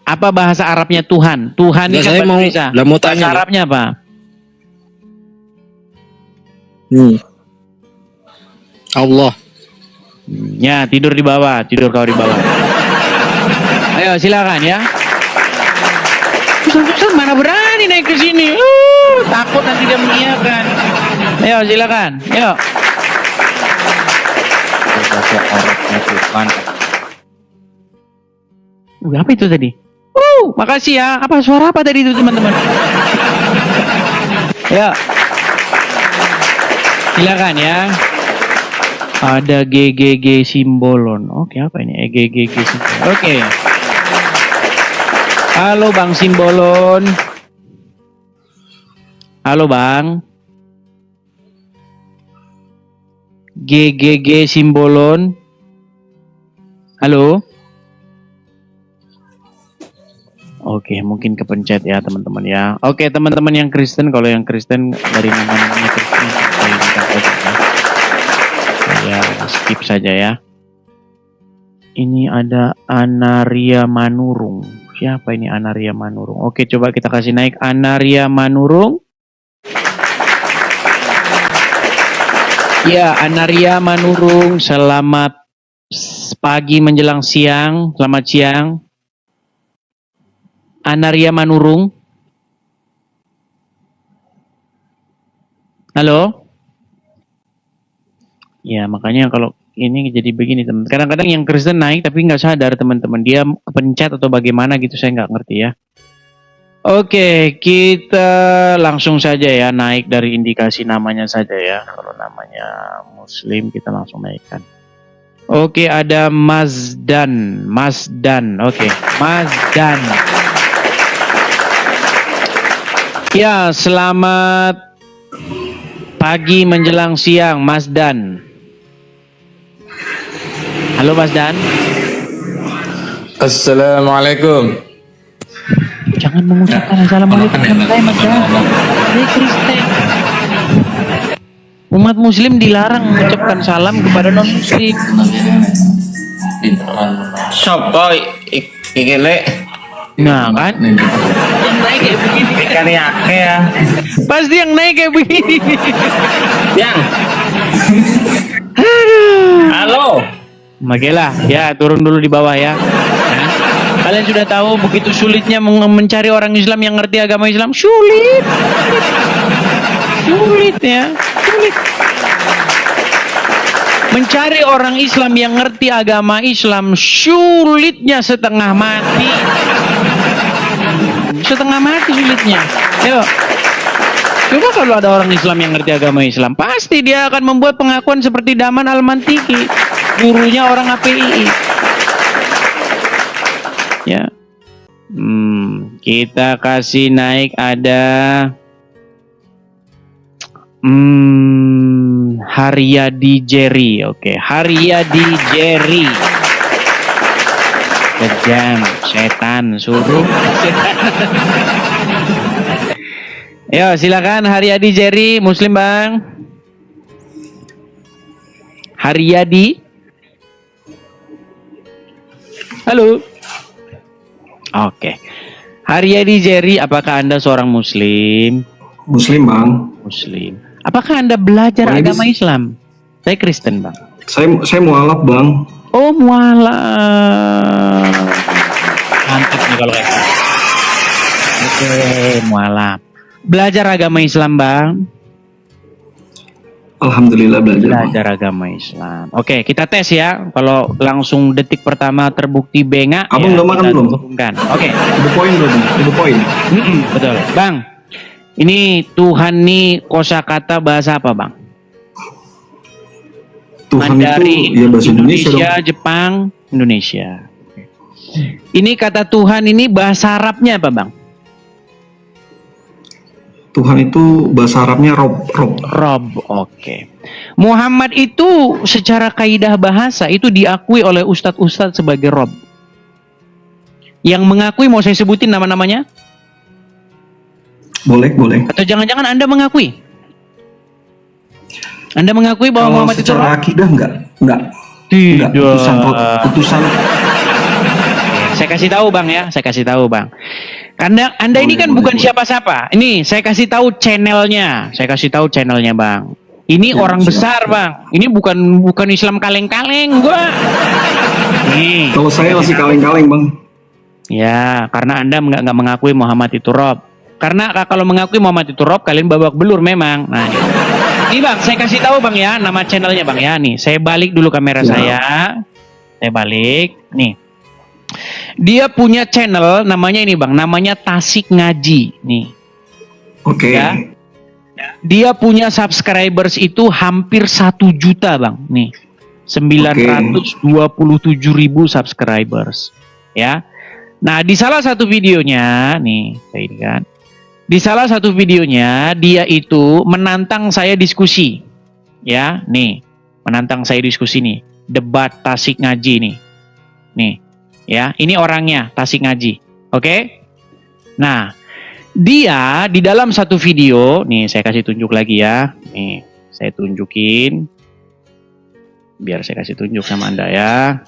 Apa bahasa Arabnya Tuhan? Tuhan ini Enggak, kan saya bahasa mau- Indonesia. lah, mau Bahasa tanya, Arabnya apa? Allah. Ya, tidur di bawah, tidur kau di bawah. Ayo, silakan ya. Ustaz, mana berani naik ke sini? Takut nanti dia mengiyakan. Ayo, silakan. Yuk. Bahasa Arabnya Tuhan. Apa itu tadi? Makasih ya. Apa suara apa tadi itu, teman-teman? Ya. Silakan ya. Ada GGG simbolon. Oke, apa ini? GGG simbolon. Oke. Halo Bang Simbolon. Halo Bang. GGG simbolon. Halo. Oke, mungkin kepencet ya teman-teman ya. Oke, teman-teman yang Kristen, kalau yang Kristen dari nama-namanya Kristen saya minta saja ya. Saya skip saja ya. Ini ada Anaria Manurung. Siapa ini Anaria Manurung? Oke, coba kita kasih naik Anaria Manurung. Ya, Anaria Manurung, selamat pagi menjelang siang. Selamat siang. Anaria Manurung. Halo? Ya, makanya kalau ini jadi begini, teman. Kadang-kadang yang Kristen naik tapi nggak sadar, teman-teman. Dia kepencet atau bagaimana gitu, saya nggak ngerti ya. Oke, kita langsung saja ya, naik dari indikasi namanya saja ya. Kalau namanya Muslim, kita langsung naikkan. Oke, ada Mazdan. Mazdan, oke. Mazdan. Ya, selamat pagi menjelang siang, Mas Dan. Halo Mas Dan. Assalamualaikum. Jangan mengucapkan assalamualaikum sama saya, Mas Dan. Saya Kristen. Umat Muslim dilarang mengucapkan salam kepada non Muslim. Sopo iki lek? Nah kan? Yang naik kayak begini. Kari ake ya. Pasti yang naik kayak begini. Yang. Halo. Magelah, ya turun dulu di bawah ya. Nah, kalian sudah tahu begitu sulitnya mencari orang Islam yang ngerti agama Islam. Sulit. Sulit ya. Sulit. Mencari orang Islam yang ngerti agama Islam sulitnya setengah mati. Setengah mati sulitnya. Ayo. Coba kalau ada orang Islam yang ngerti agama Islam, pasti dia akan membuat pengakuan seperti Daman Al-Mantiki, gurunya orang APII. Ya. Kita kasih naik ada Haryadi Jerry. Oke, Haryadi Jerry. Kejam, setan, suruh. Yo, silakan Haryadi Jerry, Muslim Bang. Haryadi. Halo. Oke. Haryadi Jerry, apakah Anda seorang Muslim? Muslim, Bang. Muslim. Apakah Anda belajar agama Islam? Saya Kristen, Bang. Saya mualaf, Bang. Oh, mualaf. Mantap nih kalau kayak gitu. Oke, mualaf. Belajar agama Islam, Bang. Alhamdulillah Belajar agama Islam. Oke, kita tes ya. Kalau langsung detik pertama terbukti bengak, Abang udah makan belum? Oke. Itu poin belum? Itu poin. Betul, Bang. Ini Tuhan nih kosakata bahasa apa, Bang? Tuhan Mandarin, itu ya bahasa Indonesia, Jepang, Indonesia. Ini kata Tuhan ini bahasa Arabnya apa, Bang? Tuhan itu bahasa Arabnya Rob. Oke. Muhammad itu secara kaidah bahasa itu diakui oleh ustadz-ustadz sebagai Rob. Yang mengakui mau saya sebutin nama-namanya? Boleh. Atau jangan-jangan Anda mengakui? Anda mengakui bahwa Muhammad itu Rob? Secara akidah enggak. Tidak. Putusan. Saya kasih tahu, Bang ya. Karena Anda ini kan bukan siapa-siapa. Ini saya kasih tahu channelnya. Bang. Ini orang besar, Bang. Ini bukan Islam kaleng-kaleng, gua. Nih. Kalau saya masih kaleng-kaleng, Bang. Ya, karena Anda nggak mengakui Muhammad itu Rob. Karena kalau mengakui Muhammad itu Rob, kalian babak belur memang. Nah, ini Bang, saya kasih tahu, Bang ya, nama channelnya, Bang ya. Nih, saya balik dulu kamera saya. Saya balik. Nih. Dia punya channel namanya ini, Bang, namanya Tasik Ngaji nih. Oke. Ya. Dia punya subscribers itu hampir 1 juta, Bang. Nih. 927.000 subscribers. Ya. Nah, di salah satu videonya nih, kayak ini kan. Di salah satu videonya dia itu menantang saya diskusi. Ya, nih. Menantang saya diskusi nih. Debat Tasik Ngaji nih. Nih. Ya, ini orangnya Tasik Ngaji. Oke? Nah, dia di dalam satu video, nih saya kasih tunjuk lagi ya. Nih, saya tunjukin. Biar saya kasih tunjuk sama Anda ya.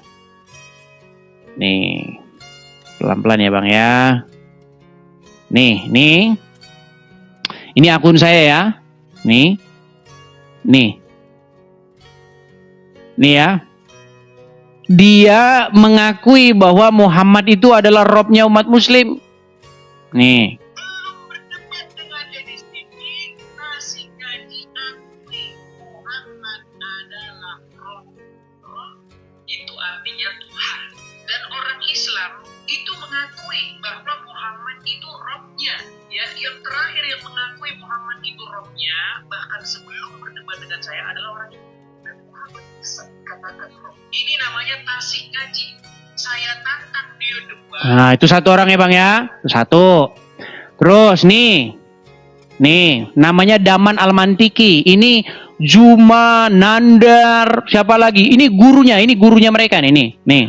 Nih. Pelan-pelan ya, Bang ya. Nih. Ini akun saya ya. Nih ya. Dia mengakui bahwa Muhammad itu adalah Robnya umat Muslim. Nih. Itu artinya Tuhan. Dan orang Islam itu mengakui bahwa Muhammad itu Robnya. Ya, yang terakhir yang mengakui Muhammad itu Robnya, bahkan sebelum berdebat dengan saya adalah orang itu. Dan Muhammad bisa dikatakan Rob. Ini namanya Tasik Ngaji. Saya tantang dia debat. Nah, itu satu orang ya, Bang ya. Itu satu. Terus nih, namanya Daman Al-Mantiki. Ini Juma, Nandar, siapa lagi? Ini gurunya mereka nih. Nih.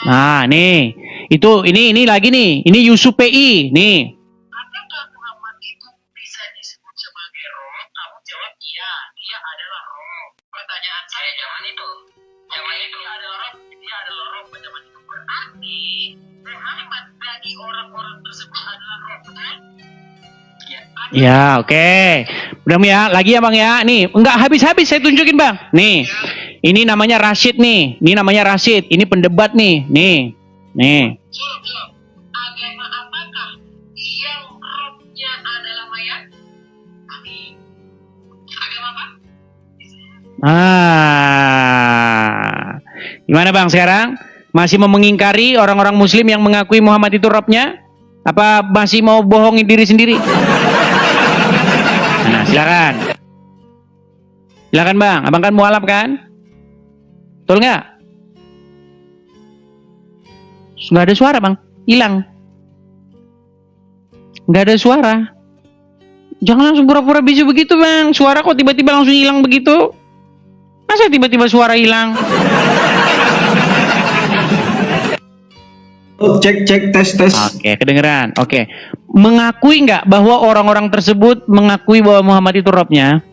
Nah, nih. Ini lagi nih. Ini Yusuf PI, nih. Apakah Muhammad itu bisa disebut sebagai Rob? Kamu jawab iya, dia adalah Rob. Pertanyaan saya zaman itu dia adalah Rob zaman itu. Berarti Muhammad bagi orang-orang tersebut adalah Rob, betul? Ya, oke. Udah ya, lagi ya, Bang ya. Nih, enggak habis-habis saya tunjukin, Bang. Nih. Ini namanya Rashid nih. Ini pendebat nih. Nih. Agama apakah yang Robnya adalah mayat? Agama apa? Gimana, Bang, sekarang? Masih mau mengingkari orang-orang Muslim yang mengakui Muhammad itu Robnya? Apa masih mau bohongin diri sendiri? Nah, silakan. Silakan, Bang. Abang kan mualaf kan? Betul nggak? Nggak ada suara, Bang. Hilang. Nggak ada suara. Jangan langsung pura-pura bisu begitu, Bang. Suara kok tiba-tiba langsung hilang begitu? Masa tiba-tiba suara hilang? Cek tes. Oke, kedengeran. Oke. Mengakui nggak bahwa orang-orang tersebut mengakui bahwa Muhammad itu Robnya?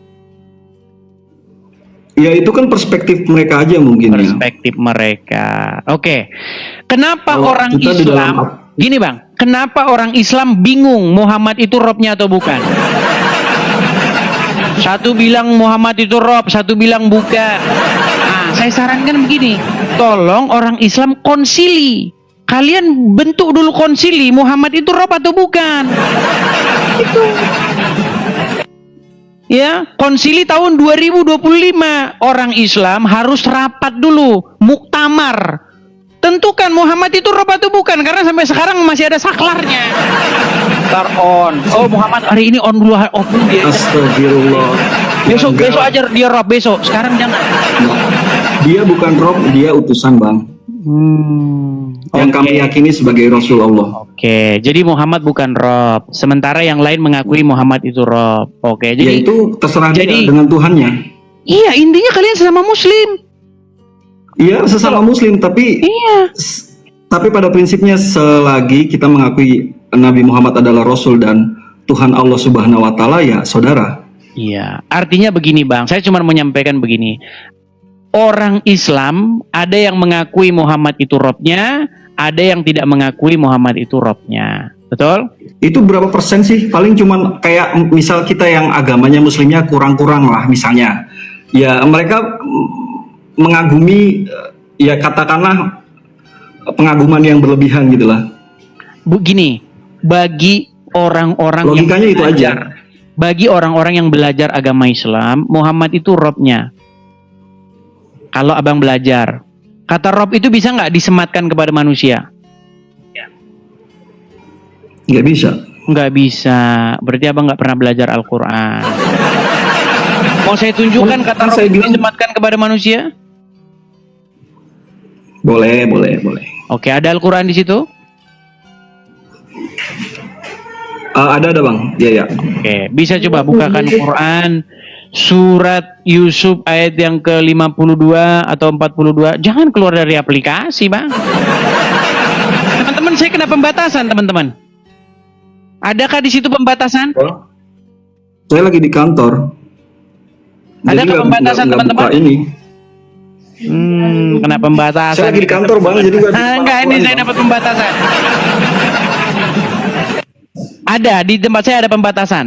Ya itu kan perspektif mereka aja mungkin ya. Perspektif mereka. Oke. Kenapa Kalau orang kita di Islam, dalam- gini Bang, kenapa orang Islam bingung Muhammad itu Robnya atau bukan? Satu bilang Muhammad itu Rob, satu bilang bukan. Nah, saya sarankan begini, tolong orang Islam konsili. Kalian bentuk dulu konsili, Muhammad itu Rob atau bukan? Itu. Ya, konsili tahun 2025. Orang Islam harus rapat dulu, muktamar. Tentukan Muhammad itu Rob atau bukan, karena sampai sekarang masih ada saklarnya. Ntar on. Oh, Muhammad hari ini on dulu, off dulu dia. Astagfirullah. Besok aja dia Rob besok. Sekarang jangan. Dia bukan Rob, dia utusan Bang. Yang kami yakini sebagai Rasulullah. Oke, jadi Muhammad bukan Rob. Sementara yang lain mengakui Muhammad itu Rob. Oke, Ya jadi itu terserah dia jadi- dengan Tuhannya. iya, intinya kalian sesama Muslim. Iya sesama Muslim, tapi Iya. tapi pada prinsipnya selagi kita mengakui Nabi Muhammad adalah Rasul dan Tuhan Allah Subhanahu Wa Taala, ya saudara. Iya, artinya begini Bang, saya cuma menyampaikan begini. Orang Islam ada yang mengakui Muhammad itu Robnya, ada yang tidak mengakui Muhammad itu Robnya. Betul? Itu berapa persen sih? Paling cuman kayak misal kita yang agamanya Muslimnya kurang-kurang lah misalnya. Ya mereka mengagumi, ya katakanlah pengaguman yang berlebihan gitulah. Begini, bagi orang-orang yang Logikanya itu aja. bagi orang-orang yang belajar agama Islam, Muhammad itu Robnya. Kalau abang belajar, kata Rob itu bisa nggak disematkan kepada manusia? Nggak bisa. Nggak bisa. Berarti abang nggak pernah belajar Al-Quran. Mau saya tunjukkan kata Rob Saya itu bilang- disematkan kepada manusia? Boleh. Oke, ada Al-Quran di situ? Ada Bang. Iya. Oke, bisa coba bukakan Quran surat Yusuf ayat yang ke-52 atau 42. Jangan keluar dari aplikasi, Bang. Teman-teman, saya kena pembatasan, teman-teman. Adakah di situ pembatasan? Saya lagi di kantor. Ada Jadi pembatasan, nggak teman-teman? buka ini. Kena pembatasan. Saya lagi di kantor Bang, jadi nggak buka Enggak, ini Al-Quran, saya Bang. dapat pembatasan. Ada di tempat saya ada pembatasan.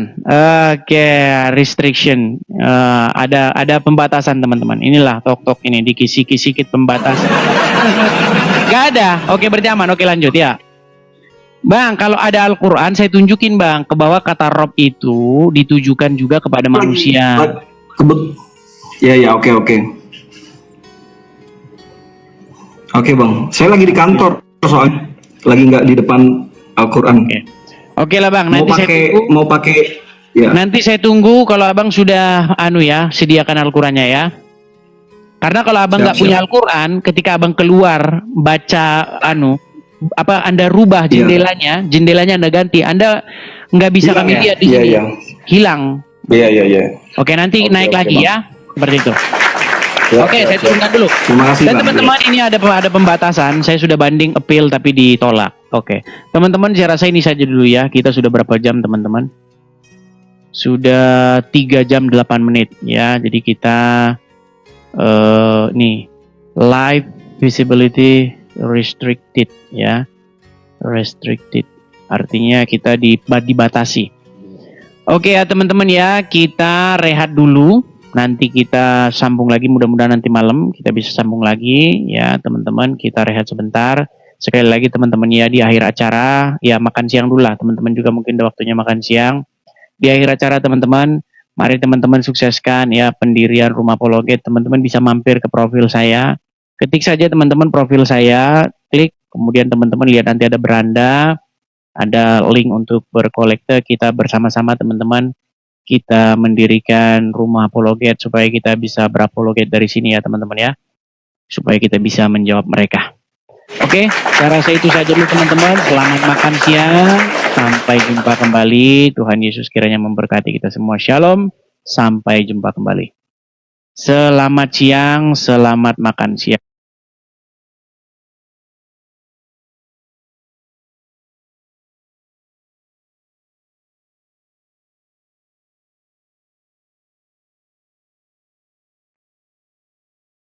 Oke, restriction. Ada pembatasan teman-teman. Inilah tok ini di kisi-kisi pembatas. Gak ada. Oke, berarti aman. Oke, lanjut ya. Bang, kalau ada Al-Quran saya tunjukin Bang ke bawah kata Rob itu ditujukan juga kepada manusia. Ya, oke. Oke Bang, saya lagi di kantor soalnya, lagi nggak di depan Al-Quran. Oke lah Bang, Mau nanti saya pakai, tunggu. mau pakai, ya. Nanti saya tunggu kalau Abang sudah sediakan Al-Qur'annya ya. Karena kalau Abang nggak Siap, punya Al-Qur'an, ketika Abang keluar baca Anda rubah jendelanya Anda ganti, Anda nggak bisa Hilang kami ya? lihat di Iya, sini. iya. Hilang. Iya. Oke, nanti Oke, naik oke, lagi Bang. ya. Seperti itu. Ya, Oke, siap, saya siap. turunkan dulu. Terima kasih Dan Bang. teman-teman ini ada pembatasan. Saya sudah banding appeal tapi ditolak. Oke, teman-teman saya rasa ini saja dulu ya. Kita sudah berapa jam teman-teman? Sudah 3 jam 8 menit ya. Jadi kita nih live visibility restricted ya. Restricted artinya kita dibatasi. Oke ya teman-teman ya, kita rehat dulu. Nanti kita sambung lagi, mudah-mudahan nanti malam kita bisa sambung lagi ya teman-teman. Kita rehat sebentar. Sekali lagi teman-teman ya, di akhir acara ya makan siang dulu lah. Teman-teman juga mungkin udah waktunya makan siang. Di akhir acara teman-teman, mari teman-teman sukseskan ya pendirian Rumah Apologet. Teman-teman bisa mampir ke profil saya. Ketik saja teman-teman profil saya, klik, kemudian teman-teman lihat nanti ada beranda, ada link untuk berkolekte. Kita bersama-sama teman-teman kita mendirikan Rumah Apologet supaya kita bisa berapologet dari sini ya teman-teman ya, supaya kita bisa menjawab mereka. Oke, saya rasa itu saja dulu teman-teman. Selamat makan siang, sampai jumpa kembali. Tuhan Yesus kiranya memberkati kita semua. Shalom, sampai jumpa kembali. Selamat siang, selamat makan siang.